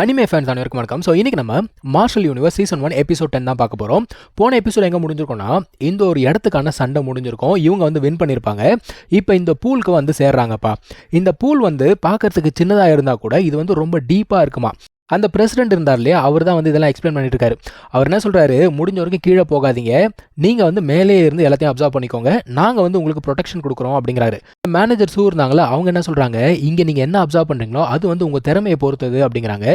Anime fans அனைவருக்கும் வணக்கம். So இன்னைக்கு நம்ம மார்ஷல் யூனிவர்ஸ் சீசன் 1 எபிசோட் 10 தான் பார்க்க போகிறோம். போன எபிசோட் எங்கே முடிஞ்சிருக்கோம்னா, இந்த ஒரு இடத்துக்கான சண்டை முடிஞ்சிருக்கும். இவங்க வந்து வின் பண்ணியிருப்பாங்க. இப்போ இந்த பூலுக்கு வந்து சேர்றாங்கப்பா. இந்த பூல் வந்து பார்க்கறதுக்கு சின்னதாக இருந்தால் கூட இது வந்து ரொம்ப டீப்பாக இருக்குமா. அந்த பிரசிடென்ட் இருந்தார் இல்லையா, அவர் தான் வந்து இதெல்லாம் எக்ஸ்பிளைன் பண்ணிட்டு இருக்காரு. அவர் என்ன சொல்கிறாரு, முடிஞ்ச வரைக்கும் கீழே போகாதீங்க, நீங்கள் வந்து மேலே இருந்து எல்லாத்தையும் அப்சர்வ் பண்ணிக்கோங்க, நாங்கள் வந்து உங்களுக்கு ப்ரொடெக்ஷன் கொடுக்குறோம் அப்படிங்கிறாரு. மேனேஜர் சூ இருந்தாங்களா, அவங்க என்ன சொல்கிறாங்க, இங்கே நீங்கள் என்ன அப்சர்வ் பண்ணுறீங்களோ அது வந்து உங்கள் திறமையை பொறுத்தது அப்படிங்கிறாங்க.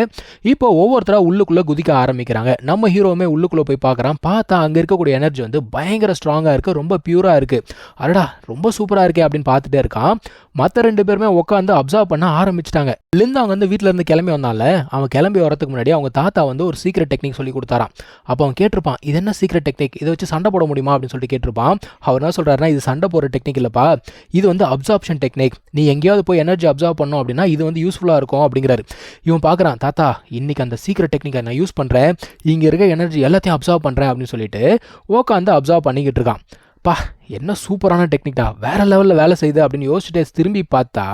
இப்போ ஒவ்வொருத்தராக உள்ளுக்குள்ளே குதிக்க ஆரம்பிக்கிறாங்க. நம்ம ஹீரோவுமே உள்ளுக்குள்ளே போய் பார்க்குறான். பார்த்தா அங்கே இருக்கக்கூடிய எனர்ஜி வந்து பயங்கர ஸ்ட்ராங்காக இருக்குது, ரொம்ப பியூராக இருக்குது. அடடா ரொம்ப சூப்பராக இருக்கே அப்படின்னு பார்த்துட்டே இருக்கான். மற்ற ரெண்டு பேருமே உட்காந்து அப்சர்வ் பண்ண ஆரம்பிச்சிட்டாங்க. லிந்தாங்க வந்து வீட்டில் இருந்து கிளம்பி வந்தால, அவன் கிளம்பி வரதுக்கு முன்னாடி அவங்க தாத்தா வந்து ஒரு சீக்ரெட் டெக்னிக் சொல்லி கொடுத்தாராம். அப்போ அவன் கேட்டிருப்பான், இது என்ன சீக்ரெட் டெக்னிக், இதை வச்சு சண்டை போட முடியுமா அப்படின்னு சொல்லிட்டு கேட்டிருப்பான். அவர் என்ன சொல்கிறாருன்னா, இது சண்டை போடுற டெக்னிக் இல்லைப்பா, இது வந்து அப்சார்ப்ஷன் டெக்னிக். நீ எங்கேயாவது போய் எனர்ஜி அப்சர்வ் பண்ணோம் அப்படின்னா இது வந்து யூஸ்ஃபுல்லாக இருக்கும் அப்படிங்கிறாரு. இவன் பார்க்குறான், தாத்தா இன்னைக்கு அந்த சீக்ரெட் டெக்னிக்கை நான் யூஸ் பண்ணுறேன், இங்கே இருக்க எனர்ஜி எல்லாத்தையும் அப்சர்வ் பண்ணுறேன் அப்படின்னு சொல்லிட்டு உட்காந்து அப்சர்வ் பண்ணிக்கிட்டு இருக்கான். பா என்ன சூப்பரான டெக்னிக்டா, வேற லெவலில் வேலை செய்யுது அப்படின்னு யோசிச்சுட்டு திரும்பி பார்த்தா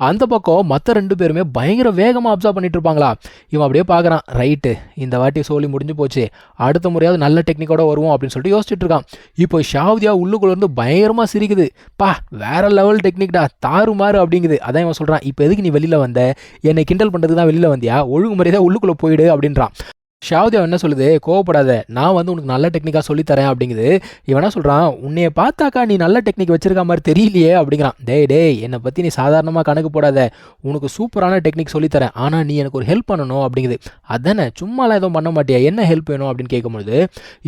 அந்த பக்கம் மற்ற ரெண்டு பேருமே பயங்கர வேகமாக அப்சர்வ் பண்ணிட்டு இருப்பாங்களா. இவன் அப்படியே பார்க்குறான், ரைட்டு இந்த வாட்டி சோலி முடிஞ்சு போச்சு, அடுத்த முறையாவது நல்ல டெக்னிக்கோட வருவோம் அப்படின்னு சொல்லிட்டு யோசிச்சுட்டு இருக்கான். இப்போ ஷாவ்தியா உள்ளுக்குள்ள இருந்து பயங்கரமாக சிரிக்குது. பா வேற லெவல் டெக்னிக்டா, தாறுமாறு அப்படிங்குது. அதான் இவன் சொல்கிறான், இப்போ எதுக்கு நீ வெளியில் வந்த, என்னை கிண்டல் பண்ணுறதுக்கு தான் வெளியில் வந்தியா, ஒழுங்கு முறையாக உள்ளுக்குள்ளே போயிடு அப்படின்றான். ஷாவ்தியா என்ன சொல்லுது, கோவப்படாத, நான் வந்து உனக்கு நல்ல டெக்னிக்காக சொல்லித்தரேன் அப்படிங்குது. இவன் என்ன சொல்கிறான், உன்னைய பார்த்தாக்கா நீ நல்ல டெக்னிக் வச்சிருக்க மாதிரி தெரியலையே அப்படிங்கிறான். டேய் என்னை பற்றி நீ சாதாரணமாக கணக்கு போடாத, உனக்கு சூப்பரான டெக்னிக் சொல்லித்தரேன், ஆனால் நீ எனக்கு ஒரு ஹெல்ப் பண்ணணும் அப்படிங்குது. அதானே சும்மாலாம் எதுவும் பண்ண மாட்டியா, என்ன ஹெல்ப் வேணும் அப்படின்னு கேட்கும்போது,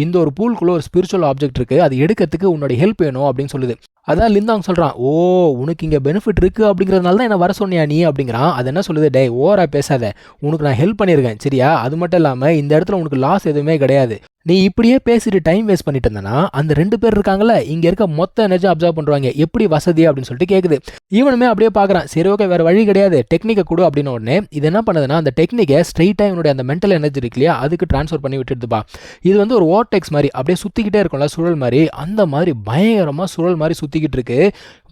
இந்த ஒரு பூலுக்குள்ளே ஒரு ஸ்பிரிச்சுவல் ஆப்ஜெக்ட் இருக்குது, அது எடுக்கிறதுக்கு உன்னோட ஹெல்ப் வேணும் அப்படின்னு சொல்லுது. அதான் லிந்தாங் சொல்கிறான், ஓ உனக்கு இங்கே பெனிஃபிட் இருக்குது அப்படிங்கிறதுனால தான் என்ன வர சொன்னியா நீ அப்படிங்கிறான். அது என்ன சொல்லுது, டே ஓவரா பேசாத, உனக்கு நான் ஹெல்ப் பண்ணியிருக்கேன் சரியா, அது மட்டும் இல்லாமல் இந்த இடத்துல உனக்கு லாஸ் எதுவுமே கிடையாது, நீ இப்படியே பேசிட்டு டைம் வேஸ்ட் பண்ணிட்டு இருந்தனா அந்த ரெண்டு பேர் இருக்காங்கல்ல, இங்கே இருக்க மொத்த எனர்ஜி அப்சர்வ் பண்ணுவாங்க, எப்படி வசதி அப்படின்னு சொல்லிட்டு கேட்குது. இவனுமே அப்படியே பார்க்குறான், சரி ஓகே வேறு வழி கிடையாது, டெக்னிக்கை கொடு அப்படின்னு உடனே இது என்ன பண்ணுதுன்னா, அந்த டெக்னிக்கை ஸ்ட்ரெயிட்டாக இவனுடைய அந்த மென்டல் எனர்ஜி இருக்கு இல்லையா, அதுக்கு ட்ரான்ஸ்ஃபர் பண்ணி விட்டுடுதுப்பா. இது வந்து ஒரு ஓர்டெக்ஸ் மாதிரி அப்படியே சுற்றிக்கிட்டே இருக்கும்ல, சுழல் மாதிரி, அந்த மாதிரி பயங்கரமாக சுழல் மாதிரி சுற்றிக்கிட்டு இருக்கு.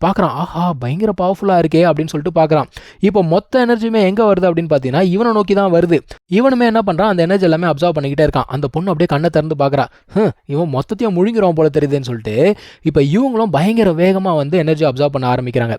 பார்க்குறான், ஆஹா பயங்கர பவர்ஃபுல்லாக இருக்கே அப்படின்னு சொல்லிட்டு பார்க்குறான். இப்போ மொத்த எனர்ஜியுமே எங்கே வருது அப்படின்னு பார்த்தீங்கன்னா இவனை நோக்கி தான் வருது. இவனுமே என்ன பண்ணுறான், அந்த எனர்ஜி எல்லாமே அப்சர்வ் பண்ணிக்கிட்டே இருக்கான். அந்த பொண்ணு அப்படியே கண்ணை திறந்து பார்க்குறா, இவன் மொத்தத்தையும் முழுங்கிறவன் போல தெரியுதுன்னு சொல்லிட்டு இப்போ இவங்களும் பயங்கர வேகமாக வந்து எனர்ஜி அப்சர்வ் பண்ண ஆரம்பிக்கிறாங்க.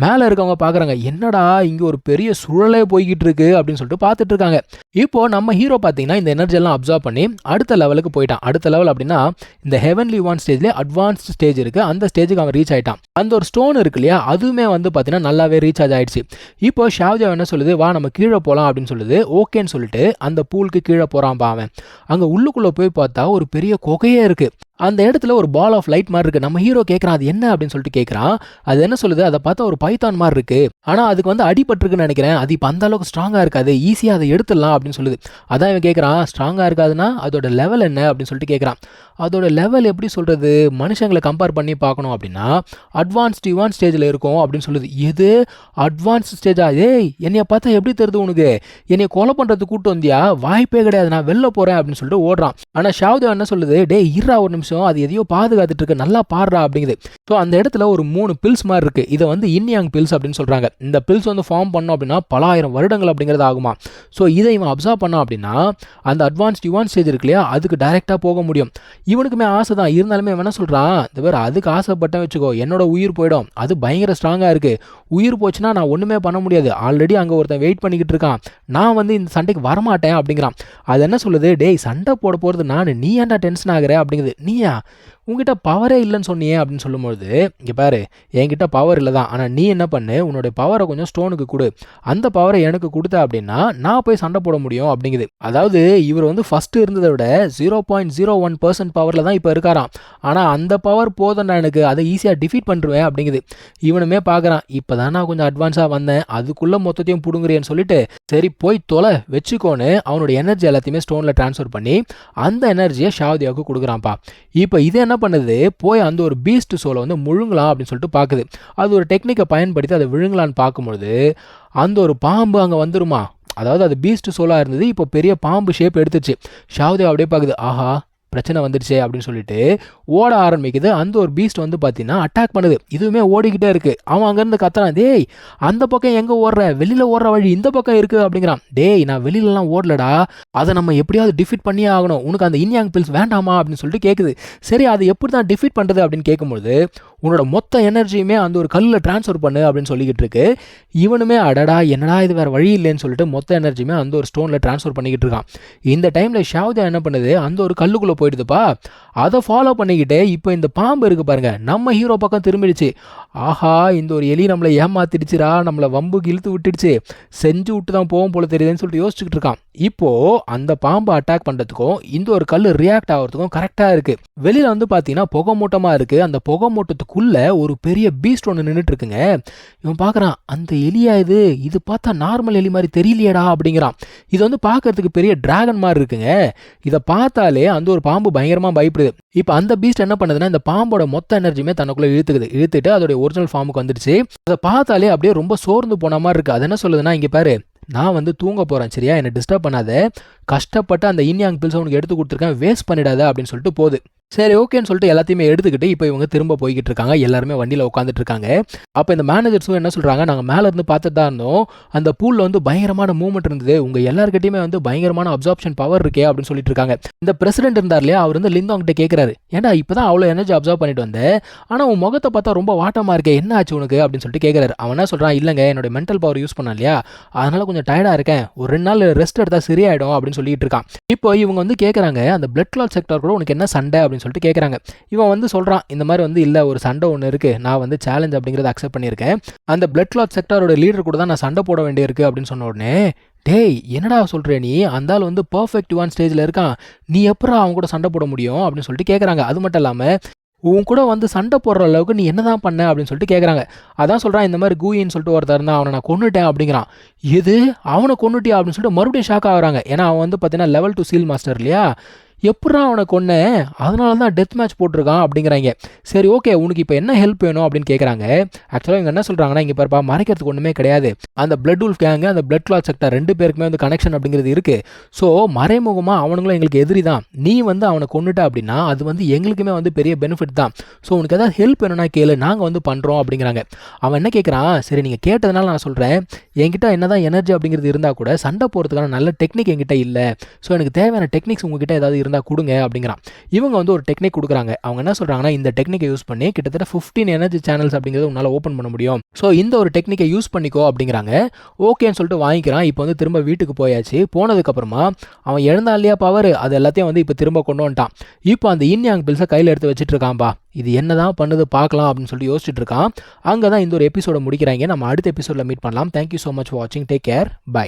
மேலே இருக்கவங்க பார்க்குறாங்க, என்னடா இங்கே ஒரு பெரிய சுழலே போய்கிட்டு இருக்கு அப்படின்னு சொல்லிட்டு பார்த்துட்டு இருக்காங்க. இப்போ நம்ம ஹீரோ பார்த்தீங்கன்னா இந்த எனர்ஜி எல்லாம் அப்சர்வ் பண்ணி அடுத்த லெவலுக்கு போயிட்டான். அடுத்த லெவல் அப்படின்னா இந்த ஹெவன்லி ஒன் ஸ்டேஜ்லேயே அட்வான்ஸ்ட் ஸ்டேஜ் இருக்கு, அந்த ஸ்டேஜுக்கு அவன் ரீச் ஆயிட்டான். அந்த ஒரு ஸ்டோன் இருக்கு இல்லையா, அதுவுமே வந்து பார்த்தீங்கன்னா நல்லாவே ரீசார்ஜ் ஆயிடுச்சு. இப்போ ஷாவ்ஜா என்ன சொல்லுது, வா நம்ம கீழே போகலாம் அப்படின்னு சொல்லுது. ஓகேன்னு சொல்லிட்டு அந்த பூலுக்கு கீழே போகிறான் அவன். அங்கே உள்ளுக்குள்ளே போய் பார்த்தா ஒரு பெரிய குகையே இருக்கு. அந்த இடத்துல ஒரு பால் ஆஃப் லைட் மாதிரி இருக்கு. நம்ம ஹீரோ கேட்குறான், அது என்ன அப்படின்னு சொல்லிட்டு கேட்குறான். அது என்ன சொல்லுது, அதை பார்த்தா ஒரு பைத்தான் மாதிரி இருக்கு, ஆனால் அதுக்கு வந்து அடிபட்டிருக்குன்னு நினைக்கிறேன், அது இப்போ அந்த அளவுக்கு ஸ்ட்ராங்காக இருக்காது, ஈஸியாக அதை எடுத்துடலாம் அப்படின்னு சொல்லுது. அதான் இவன் கேட்குறான், ஸ்ட்ராங்காக இருக்காதுன்னா அதோட லெவல் என்ன அப்படின்னு சொல்லிட்டு கேட்குறான். அதோட லெவல் எப்படி சொல்கிறது, மனுஷங்களை கம்பேர் பண்ணி பார்க்கணும் அப்படின்னா அட்வான்ஸ்ட் ஸ்டேஜில் இருக்கும் அப்படின்னு சொல்லுது. எது அட்வான்ஸ்ட் ஸ்டேஜா, ஏய் என்னைய பார்த்தா எப்படி தெரியுது உனக்கு, என்னைய கொலை பண்ணுறதுக்கு கூட்டு வந்தியா, வாய்ப்பே கிடையாது, நான் வெளில போகிறேன் அப்படின்னு சொல்லிட்டு ஓடுறான். ஆனால் ஷாவ்தேவ் என்ன சொல்லுது, டே இருறா ஒரு நிமிஷம், அது எதையோ பாதுகாத்துட்டு இருக்கு, நல்லா பாடுறா அப்படிங்குது. ஸோ அந்த இடத்துல ஒரு 3 பில்ஸ் மாதிரி இருக்கு, இதை வந்து இன்யாங் பில்ஸ் அப்படின்னு சொல்றாங்க. இந்த பில்ஸ் வந்து ஃபார்ம் பண்ணோம் அப்படின்னா பல ஆயிரம் வருடங்கள் அப்படிங்கிறது ஆகுமா. ஸோ இதை இவன் அப்சர்வ் பண்ணோம் அப்படின்னா அந்த அட்வான்ஸ்ட் ஸ்டேஜ் இருக்கு இல்லையா, அதுக்கு டைரெக்டாக போக முடியும். இவனுக்குமே ஆசை தான், இருந்தாலுமே என்ன சொல்றான், இந்த பேர் அதுக்கு ஆசைப்பட்டேன் வச்சுக்கோ என்னோட உயிர் போயிடும், அது பயங்கர ஸ்ட்ராங்காக இருக்கு, உயிர் போச்சுன்னா நான் ஒன்றுமே பண்ண முடியாது, ஆல்ரெடி அங்கே ஒருத்தன் வெயிட் பண்ணிக்கிட்டு இருக்கான், நான் வந்து இந்த சண்டைக்கு வரமாட்டேன் அப்படிங்கிறான். அது என்ன சொல்லுது, டேய் சண்டை போட போகிறது நான், நீ ஏன்டா டென்ஷன் ஆகுற அப்படிங்குது. நீயா, உங்ககிட்ட பவரே இல்லைன்னு சொன்னியே அப்படின்னு சொல்லும்போது, இங்கே பாரு என்கிட்ட பவர் இல்லை தான், ஆனால் நீ என்ன பண்ணு, உன்னோட பவரை கொஞ்சம் ஸ்டோனுக்கு கொடு, அந்த பவரை எனக்கு கொடுத்த அப்படின்னா நான் போய் சண்டை போட முடியும் அப்படிங்குது. அதாவது இவர் வந்து ஃபஸ்ட்டு இருந்ததை விட 0.01% பவரில் தான் இப்போ இருக்காராம், ஆனால் அந்த பவர் போதும்டா எனக்கு, அதை ஈஸியாக டிஃபீட் பண்ணுருவேன் அப்படிங்குது. இவனுமே பார்க்குறான், இப்போ தான் நான் கொஞ்சம் அட்வான்ஸாக வந்தேன், அதுக்குள்ளே மொத்தத்தையும் பிடுங்குறேன்னு சொல்லிட்டு சரி போய் தொலை வச்சுக்கோன்னு அவனோட எனர்ஜி எல்லாத்தையுமே ஸ்டோனில் ட்ரான்ஸ்ஃபர் பண்ணி அந்த எனர்ஜியை ஷாவ்தியாவுக்கு கொடுக்குறான்ப்பா. இப்போ இது என்ன பண்ணுது, போய் அந்த ஒரு பீஸ்ட் சோலை வந்து முழுங்கலாம் அப்படின்னு சொல்லிட்டு பார்க்குது. அது ஒரு டெக்னிக்கை பயன்படுத்தி அதை விழுங்கலான்னு பார்க்கும்பொழுது அந்த ஒரு பாம்பு அங்கே வந்துருமா. அதாவது அது பீஸ்ட் சோலாக இருந்தது, இப்போ பெரிய பாம்பு ஷேப் எடுத்துச்சு. ஷாவ்தேவ் அப்படியே பார்க்குது, ஆஹா பிரச்சனை வந்துடுச்சு அப்படின்னு சொல்லிட்டு ஓட ஆரம்பிக்குது. அந்த ஒரு பீஸ்ட் வந்து பார்த்தீங்கன்னா அட்டாக் பண்ணுது. இதுவுமே ஓடிக்கிட்டே இருக்குது. அவன் அங்கேருந்து கத்துறான், டேய் அந்த பக்கம் எங்கே ஓடுற, வெளியில் ஓடுற வழி இந்த பக்கம் இருக்குது அப்படிங்கிறான். டேய் நான் வெளியிலலாம் ஓடலடா, அதை நம்ம எப்படியாவது டிஃபீட் பண்ணியே ஆகணும், உனக்கு அந்த இன்யாங் பில்ஸ் வேண்டாமா அப்படின்னு சொல்லிட்டு கேட்குது. சரி அதை எப்படி தான் டிஃபீட் பண்ணுறது அப்படின்னு கேட்கும்போது, உன்னோட மொத்த எனர்ஜியுமே அந்த ஒரு கல்லில் ட்ரான்ஸ்ஃபர் பண்ணு அப்படின்னு சொல்லிக்கிட்டு இருக்கு. இவனுமே அடடா என்னடா இது வேறு வழி இல்லைன்னு சொல்லிட்டு மொத்த எனர்ஜியுமே அந்த ஒரு ஸ்டோனில் ட்ரான்ஸ்ஃபர் பண்ணிக்கிட்டு இருக்கான். இந்த டைமில் ஷாவ்தா என்ன பண்ணுது, அந்த ஒரு கல்லுக்குள்ளே போயிடுதுப்பா. அதை ஃபாலோ பண்ணிக்கிட்டே இப்போ இந்த பாம்பு இருக்குது பாருங்க, நம்ம ஹீரோ பக்கம் திரும்பிடுச்சு. ஆஹா இந்த ஒரு எலி நம்மளை ஏமாத்திடுச்சுரா, நம்மளை வம்புக்கு இழுத்து விட்டுடுச்சு, செஞ்சு விட்டு தான் போகும் போல தெரியுதுன்னு சொல்லிட்டு யோசிச்சுக்கிட்டு இருக்கான். இப்போது அந்த பாம்பை அட்டாக் பண்ணுறதுக்கும் இந்த ஒரு கல் ரியாக்ட் ஆகிறதுக்கும் கரெக்டாக இருக்குது. வெளியில் வந்து பார்த்தீங்கன்னா புகை மூட்டமாக இருக்குது. அந்த புகை மூட்டத்துக்குள்ளே ஒரு பெரிய பீஸ்ட் ஒன்று நின்றுட்டு இருக்குங்க. இவன் பார்க்குறான், அந்த எலியா இது, இது பார்த்தா நார்மல் எலி மாதிரி தெரியலையடா அப்படிங்கிறான். இது வந்து பார்க்கறதுக்கு பெரிய டிராகன் மாதிரி இருக்குங்க. இதை பார்த்தாலே அந்த ஒரு பாம்பு பயங்கரமாக பயப்படுது. இப்போ அந்த பீஸ்ட் என்ன பண்ணுதுன்னா, இந்த பாம்போட மொத்த எனர்ஜியுமே தனக்குள்ளே இழுத்துட்டு அதோடைய ஒரிஜினல் ஃபார்முக்கு வந்துடுச்சு. அதை பார்த்தாலே அப்படியே ரொம்ப சோர்ந்து போன மாதிரி இருக்குது. அது என்ன சொல்லுதுன்னா, இங்கே பாரு நான் வந்து தூங்க போகிறேன், சரியா, என்னை டிஸ்டர்ப் பண்ணாத, கஷ்டப்பட்டு அந்த இன்யாங் பில்ஸை உனக்கு எடுத்து கொடுத்துருக்கேன், வேஸ்ட் பண்ணிடாத அப்படின்னு சொல்லிட்டு போகுது. சரி ஓகேன்னு சொல்லிட்டு எல்லாத்தையுமே எடுத்துக்கிட்டு இப்போ இவங்க திரும்ப போய்கிட்டு இருக்காங்க. எல்லாருமே வண்டியில் உட்காந்துட்டு இருக்காங்க. அப்போ இந்த மேனேஜர்ஸும் என்ன சொல்கிறாங்க, நாங்கள் மேலே இருந்து பார்த்துட்டு தான் இருந்தோம், அந்த பூலில் வந்து பயங்கரமான மூவ்மெண்ட் இருந்தது, உங்கள் எல்லாருக்கிட்டையுமே வந்து பயங்கரமான அப்சார்ப்ஷன் பவர் இருக்கே அப்படின்னு சொல்லிட்டு இருக்காங்க. இந்த பிரசிடென்ட் இருந்தார் இல்லையா, அவர் வந்து லிந்தாங் கிட்ட கேட்குறாரு, ஏன்டா இப்போ தான் அவ்வளோ எனர்ஜி அப்சர்வ் பண்ணிட்டு வந்தேன், ஆனால் உன் முகத்தை பார்த்தா ரொம்ப வாட்டமாக இருக்கே, என்ன ஆச்சு உனக்கு அப்படின்னு சொல்லிட்டு கேட்குறாரு. அவன் என்ன சொல்கிறான், இல்லைங்க என்னோட மென்டல் பவர் யூஸ் பண்ணா இல்லையா, அதனால கொஞ்சம் டயர்டாக இருக்கேன், ஒரு 2 நாள் ரெஸ்ட் எடுத்தால் சரியாயிடும் அப்படின்னு சொல்லிட்டு இருக்கான். இப்போ இவங்க வந்து கேட்குறாங்க, அந்த பிளட் கிளாட் செக்டார் கூட உனக்கு என்ன சண்டை அப்படின்னு சொல்லிட்டு கேட்குறாங்க. இவன் வந்து சொல்கிறான், இந்த மாதிரி வந்து இல்லை ஒரு சண்டை ஒன்று இருக்குது, நான் வந்து சேலஞ்ச் அப்படிங்கிறத அக்செப்ட் பண்ணியிருக்கேன், அந்த பிளட் கிளாட் செக்டாரோட லீடர் கூட தான் நான் சண்டை போட வேண்டியிருக்கு அப்படின்னு சொன்ன உடனே, டேய் என்னடா சொல்கிற நீ, அந்த ஆள் வந்து பர்ஃபெக்ட் ஒன் ஸ்டேஜில் இருக்கான், நீ எப்பறம் அவங்க கூட சண்டை போட முடியும் அப்படின்னு சொல்லிட்டு கேட்குறாங்க. அது மட்டும் இல்லாமல் உன் கூட வந்து சண்டை போடுற அளவுக்கு நீ என்ன தான் பண்ண அப்படின்னு சொல்லிட்டு கேட்குறாங்க. அதான் சொல்கிறான், இந்த மாதிரி கூயின்னு சொல்லிட்டு ஒருத்தர் இருந்தால் அவனை நான் கொன்னுட்டேன் அப்படிங்கிறான். எது அவனை கொன்னுட்டியா அப்படின்னு சொல்லிட்டு மறுபடியும் ஷாக் ஆகுறாங்க. ஏன்னா அவன் வந்து பார்த்தீங்கன்னா லெவல் 2 சீல் மாஸ்டர் இல்லையா, எப்படா அவனை கொன்ன, அதனால தான் டெத் மேட்ச் போட்டிருக்கான் அப்படிங்கிறாங்க. சரி ஓகே உனக்கு இப்போ என்ன ஹெல்ப் வேணும் அப்படின்னு கேட்குறாங்க. ஆக்சுவலாக இவங்க என்ன சொல்கிறாங்கன்னா, இங்கே பாருப்பா மறைக்கிறதுக்கு ஒன்றுமே கிடையாது, அந்த பிளட் உல்ஃப் கேங்கு அந்த பிளட் கிளாட் செக்டார் 2 பேருக்குமே வந்து கனெக்ஷன் அப்படிங்கிறது இருக்குது. ஸோ மறைமுகமாக அவனுங்களும் எங்களுக்கு எதிரி தான், நீ வந்து அவனை கொன்னுட்ட அப்படின்னா அது வந்து எங்களுக்குமே வந்து பெரிய பெனிஃபிட் தான், ஸோ உனக்கு ஏதாவது ஹெல்ப் வேணும்னா கேளு, நாங்கள் வந்து பண்ணுறோம் அப்படிங்கிறாங்க. அவன் என்ன கேட்குறான், சரி நீங்கள் கேட்டதுனால நான் சொல்கிறேன், என்கிட்ட என்ன தான் எனர்ஜி அப்படிங்கிறது இருந்தால் கூட சண்டை போகிறதுக்கான நல்ல டெக்னிக் என்கிட்ட இல்லை, ஸோ எனக்கு தேவையான டெக்னிக்ஸ் உங்ககிட்ட ஏதாவது இருந்தால் கொடுங்க அப்படிங்கிறான். இவங்க வந்து ஒரு டெக்னிக் கொடுக்குறாங்க. அவங்க என்ன சொல்கிறாங்கன்னா, இந்த டெக்னிக்கை யூஸ் பண்ணி கிட்டத்தட்ட 15 எனர்ஜி சேனல்ஸ் அப்படிங்கிறது உன்னால் ஓப்பன் பண்ண முடியும், ஸோ இந்த ஒரு டெக்னிக்கை யூஸ் பண்ணிக்கோ அப்படிங்கிறாங்க. ஓகேன்னு சொல்லிட்டு வாங்கிக்கிறான். இப்போ வந்து திரும்ப வீட்டுக்கு போயாச்சு. போனதுக்கப்புறமா அவன் இழந்தான் இல்லையா பவர், அது எல்லாத்தையும் வந்து இப்போ திரும்ப கொண்டு வந்துட்டான். இப்போ அந்த இன்யாங் பில்ஸை கையில் எடுத்து வச்சுட்டு இருக்கான்பா. இது என்ன தான் பண்ணுது பார்க்கலாம் அப்படின்னு சொல்லிட்டு யோசிச்சுட்டு இருக்கான். அங்கே தான் இந்த ஒரு எபிசோட முடிக்கிறாங்க. நம்ம அடுத்த எபிசோடில் மீட் பண்ணலாம். தேங்க்யூ ஸோ மச் ஃபார் வாட்சிங். Take care. பை.